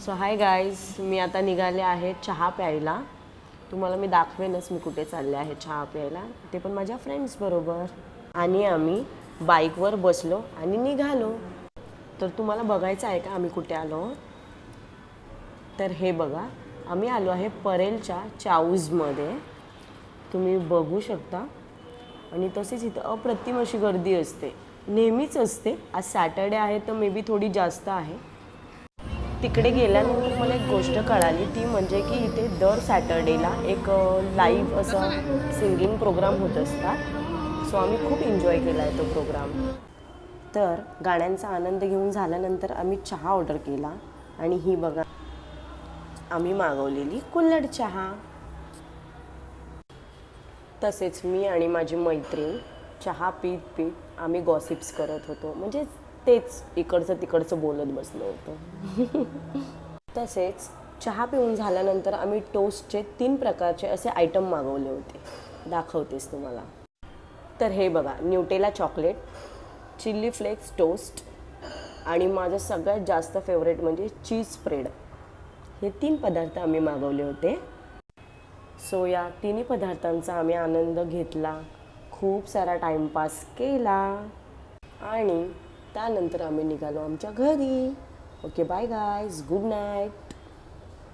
So hi guys, मी आता निघाले आहे चहा प्यायला. तुम्हाला मी दाखवेनच मी कुठे चालले आहे चहा प्यायला, ते पण माझ्या फ्रेंड्सबरोबर. आणि आम्ही बाईकवर बसलो आणि निघालो. तर तुम्हाला बघायचं आहे का आम्ही कुठे आलो? तर हे बघा, आम्ही आलो आहे परेलच्या चाऊजमध्ये. तुम्ही बघू शकता. आणि तसेच इथं अप्रतिम अशी गर्दी असते, नेहमीच असते. आज सॅटर्डे आहे तर मे बी थोडी जास्त आहे. तिकडे गेल्यानंतर मला एक गोष्ट कळाली, ती म्हणजे की इथे दर सॅटर्डेला एक लाईव्ह असं सिंगिंग प्रोग्राम होत असतात. सो आम्ही खूप एन्जॉय केला आहे तो प्रोग्राम. तर गाण्यांचा आनंद घेऊन झाल्यानंतर आम्ही चहा ऑर्डर केला. आणि ही बघा, आम्ही मागवलेली कुल्हड चहा. तसेच मी आणि माझी मैत्रीण चहा पीत पीत आम्ही गॉसिप्स करत होतो, म्हणजे तेच इकडचं तिकडचं बोलत बसलो होतो. तसेच चहा पिऊन झाल्यानंतर आम्ही टोस्टचे 3 प्रकारचे असे आयटम मागवले होते. दाखवतेस तुम्हाला. तर हे बघा, Nutella chocolate, chilli flakes toast आणि माझं सगळ्यात जास्त फेवरेट म्हणजे चीज स्प्रेड. हे 3 पदार्थ आम्ही मागवले होते. सो या तिन्ही पदार्थांचा आम्ही आनंद घेतला, खूप सारा टाईमपास केला आणि त्यानंतर आम्ही निघालो आमच्या घरी. Okay, bye guys, good night.